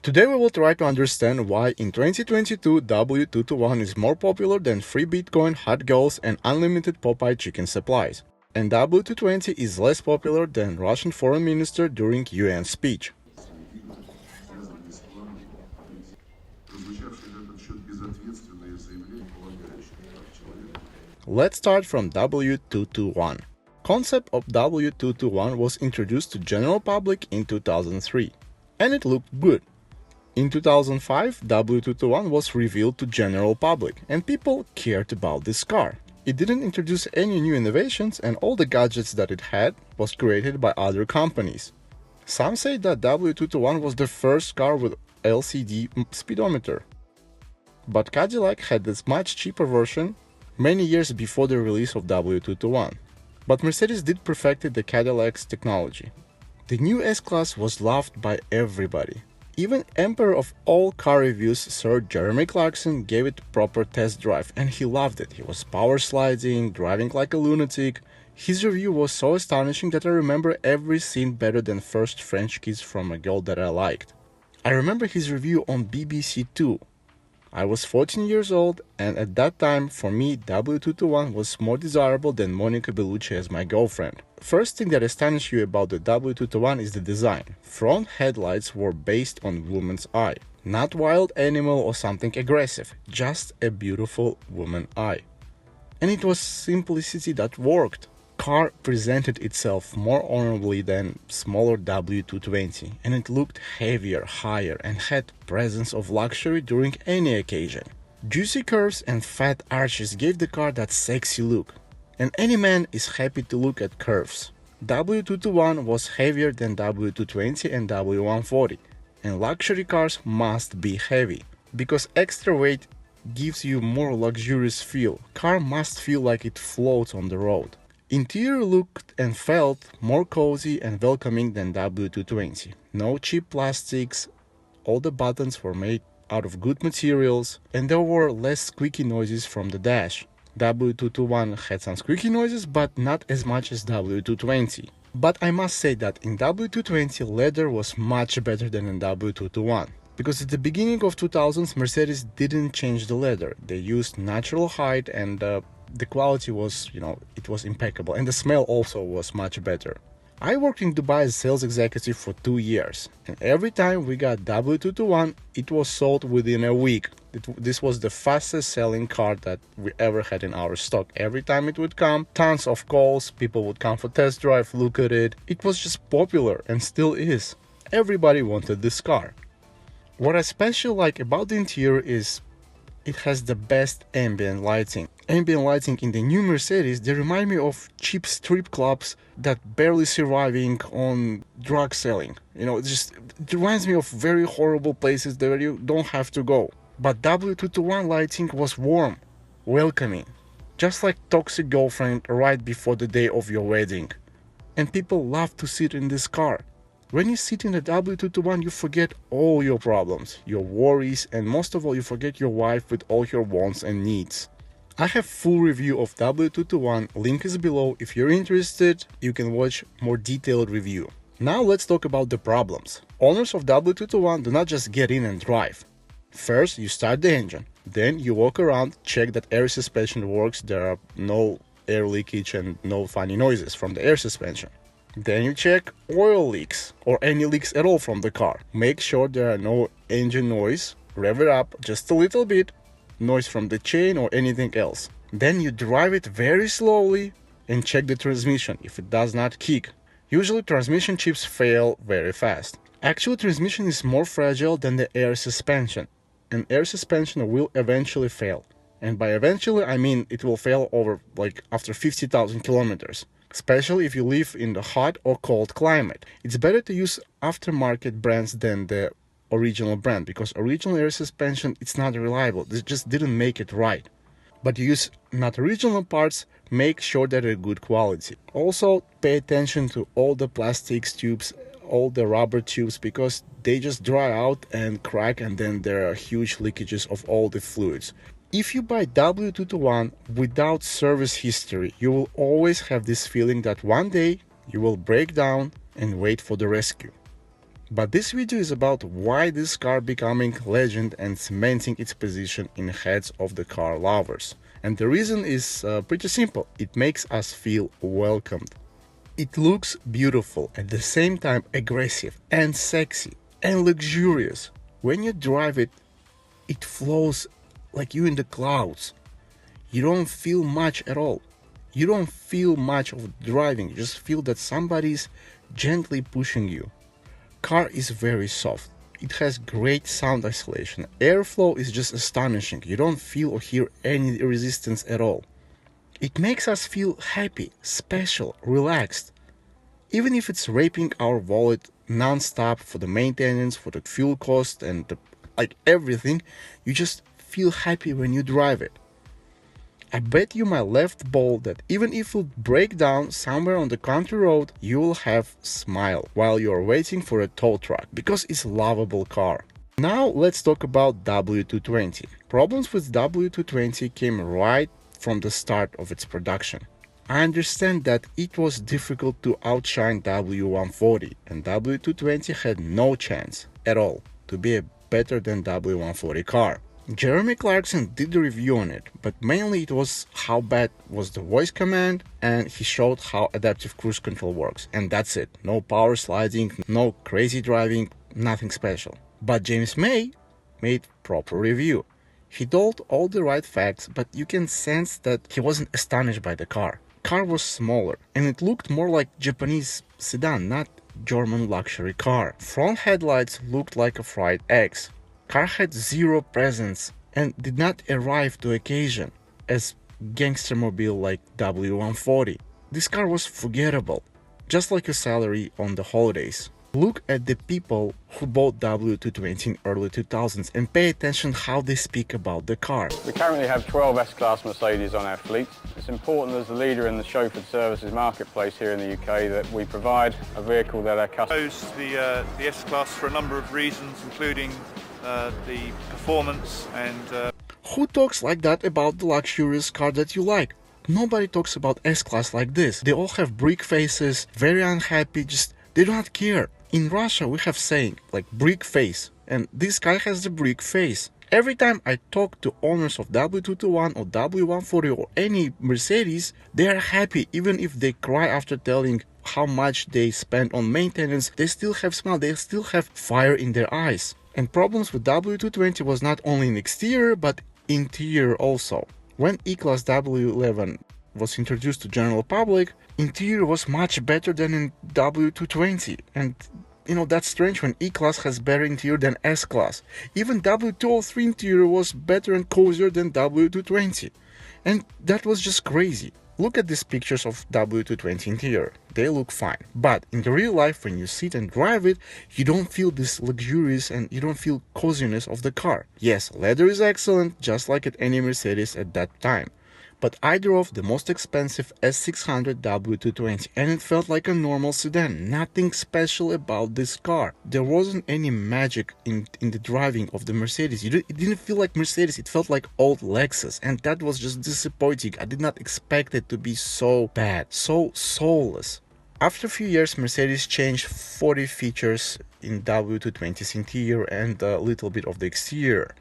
Today we will try to understand why in 2022 W221 is more popular than free Bitcoin, hot girls and unlimited Popeye chicken supplies, and W220 is less popular than Russian foreign minister during UN speech. Let's start from W221. Concept of W221 was introduced to general public in 2003, and it looked good. In 2005, W221 was revealed to general public, and people cared about this car. It didn't introduce any new innovations, and all the gadgets that it had was created by other companies. Some say that W221 was the first car with LCD speedometer. But Cadillac had this much cheaper version many years before the release of W221. But Mercedes did perfect the Cadillac's technology. The new S-Class was loved by everybody. Even emperor of all car reviews, Sir Jeremy Clarkson, gave it proper test drive and he loved it. He was power sliding, driving like a lunatic. His review was so astonishing that I remember every scene better than first French kiss from a girl that I liked. I remember his review on BBC too. I was 14 years old, and at that time, for me, W221 was more desirable than Monica Bellucci as my girlfriend. First thing that astonished you about the W221 is the design. Front headlights were based on woman's eye. Not wild animal or something aggressive, just a beautiful woman eye. And it was simplicity that worked. Car presented itself more honorably than smaller W220, and it looked heavier, higher, and had presence of luxury during any occasion. Juicy curves and fat arches gave the car that sexy look, and any man is happy to look at curves. W221 was heavier than W220 and W140, and luxury cars must be heavy, because extra weight gives you more luxurious feel. Car must feel like it floats on the road. Interior looked and felt more cozy and welcoming than W220. No cheap plastics, all the buttons were made out of good materials, and there were less squeaky noises from the dash. W221 had some squeaky noises, but not as much as W220. But I must say that in W220 leather was much better than in W221. Because at the beginning of 2000s Mercedes didn't change the leather. They used natural hide and the quality was, it was impeccable, and the smell also was much better. I worked in Dubai as a sales executive for 2 years, and every time we got W221, it was sold within a week. This was the fastest selling car that we ever had in our stock. Every time it would come, tons of calls, people would come for test drive, look at it. It was just popular and still is. Everybody wanted this car. What I especially like about the interior is it has the best ambient lighting. Ambient lighting in the new Mercedes, they remind me of cheap strip clubs that barely surviving on drug selling. It reminds me of very horrible places where you don't have to go. But W221 lighting was warm, welcoming, just like toxic girlfriend right before the day of your wedding. And people love to sit in this car. When you sit in a W221, you forget all your problems, your worries, and most of all, you forget your wife with all your wants and needs. I have full review of W221, link is below. If you're interested, you can watch more detailed review. Now let's talk about the problems. Owners of W221 do not just get in and drive. First, you start the engine, then you walk around, check that air suspension works, there are no air leakage and no funny noises from the air suspension. Then you check oil leaks or any leaks at all from the car. Make sure there are no engine noise, rev it up just a little bit, noise from the chain or anything else. Then you drive it very slowly and check the transmission if it does not kick. Usually transmission chips fail very fast. Actually, transmission is more fragile than the air suspension, and air suspension will eventually fail. And by eventually I mean it will fail over after 50,000 kilometers. Especially if you live in the hot or cold climate. It's better to use aftermarket brands than the original brand, because original air suspension, it's not reliable. They just didn't make it right. But you use not original parts, make sure that they're good quality. Also, pay attention to all the plastics tubes, all the rubber tubes, because they just dry out and crack, and then there are huge leakages of all the fluids. If you buy W221 without service history, you will always have this feeling that one day you will break down and wait for the rescue. But this video is about why this car becoming legend and cementing its position in heads of the car lovers. And the reason is pretty simple. It makes us feel welcomed. It looks beautiful, at the same time aggressive and sexy and luxurious. When you drive it, it flows like you're in the clouds. You don't feel much at all. You don't feel much of driving, you just feel that somebody's gently pushing you. Car is very soft. It has great sound isolation. Airflow is just astonishing. You don't feel or hear any resistance at all. It makes us feel happy, special, relaxed. Even if it's raping our wallet non-stop for the maintenance, for the fuel cost and like everything, you just feel happy when you drive it. I bet you my left ball that even if you break down somewhere on the country road, you will have smile while you're waiting for a tow truck, because it's a lovable car. Now let's talk about W220. Problems with W220 came right from the start of its production. I understand that it was difficult to outshine W140, and W220 had no chance at all to be better than W140 car. Jeremy Clarkson did a review on it, but mainly it was how bad was the voice command, and he showed how adaptive cruise control works, and that's it. No power sliding, no crazy driving, nothing special. But James May made proper review. He told all the right facts, but you can sense that he wasn't astonished by the car. Car was smaller, and it looked more like Japanese sedan, not German luxury car. Front headlights looked like a fried eggs. Car had zero presence and did not arrive to occasion as gangster mobile like W140. This car was forgettable, just like your salary on the holidays. Look at the people who bought W220 in early 2000s and pay attention how they speak about the car. We currently have 12 S-Class Mercedes on our fleet. It's important as the leader in the chauffeured services marketplace here in the UK that we provide a vehicle that our customers... The S-Class for a number of reasons, including the performance and... Who talks like that about the luxurious car that you like? Nobody talks about S-Class like this. They all have brick faces, very unhappy, just they don't care. In Russia we have saying like brick face, and this guy has the brick face. Every time I talk to owners of W221 or W140 or any Mercedes, they are happy even if they cry after telling how much they spend on maintenance. They still have smile, they still have fire in their eyes. And problems with W220 was not only in exterior but interior also. When E-Class W11 was introduced to general public, interior was much better than in W220, and you know that's strange when E-Class has better interior than S-Class. Even W203 interior was better and cozier than W220, and that was just crazy. Look at these pictures of W220 interior, they look fine, but in the real life when you sit and drive it, you don't feel this luxurious and you don't feel coziness of the car. Yes, leather is excellent, just like at any Mercedes at that time. But I drove the most expensive S600 W220 and it felt like a normal sedan, nothing special about this car. There wasn't any magic in the driving of the Mercedes. It didn't feel like Mercedes, it felt like old Lexus, and that was just disappointing. I did not expect it to be so bad, so soulless. After a few years, Mercedes changed 40 features in W220's interior and a little bit of the exterior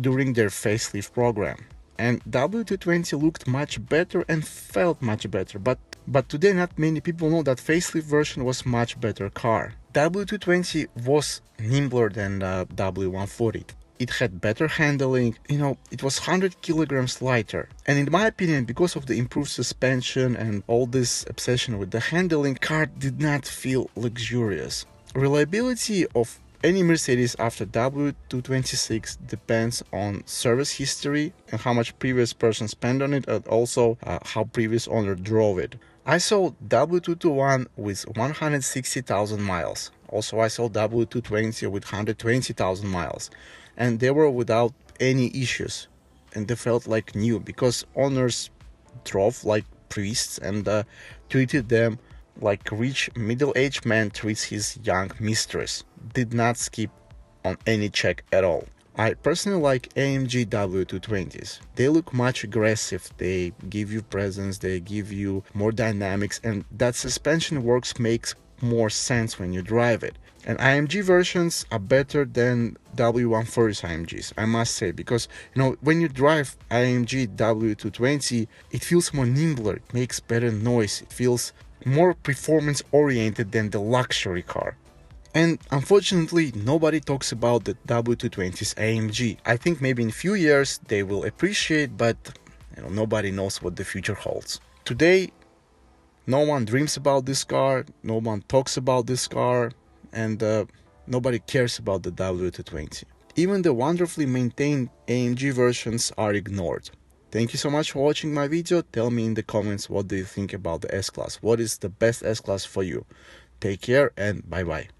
during their facelift program. And W220 looked much better and felt much better, but today not many people know that facelift version was much better car. W220 was nimbler than W140. It had better handling, you know, it was 100 kilograms lighter. And in my opinion, because of the improved suspension and all this obsession with the handling, car did not feel luxurious. Reliability of any Mercedes after W226 depends on service history and how much previous person spent on it, and also how previous owner drove it. I saw W221 with 160,000 miles. Also, I saw W220 with 120,000 miles, and they were without any issues, and they felt like new because owners drove like priests and treated them like rich middle-aged man treats his young mistress. Did not skip on any check at all. I personally like AMG W220s. They look much aggressive, they give you presence, they give you more dynamics, and that suspension works makes more sense when you drive it. And IMG versions are better than W130 IMGs, I must say, because when you drive IMG W220, it feels more nimbler, it makes better noise, it feels more performance oriented than the luxury car. And unfortunately, nobody talks about the W220's AMG. I think maybe in a few years they will appreciate, but nobody knows what the future holds. Today, no one dreams about this car, no one talks about this car, and nobody cares about the W220. Even the wonderfully maintained AMG versions are ignored. Thank you so much for watching my video. Tell me in the comments what do you think about the S-Class. What is the best S-Class for you? Take care and bye bye.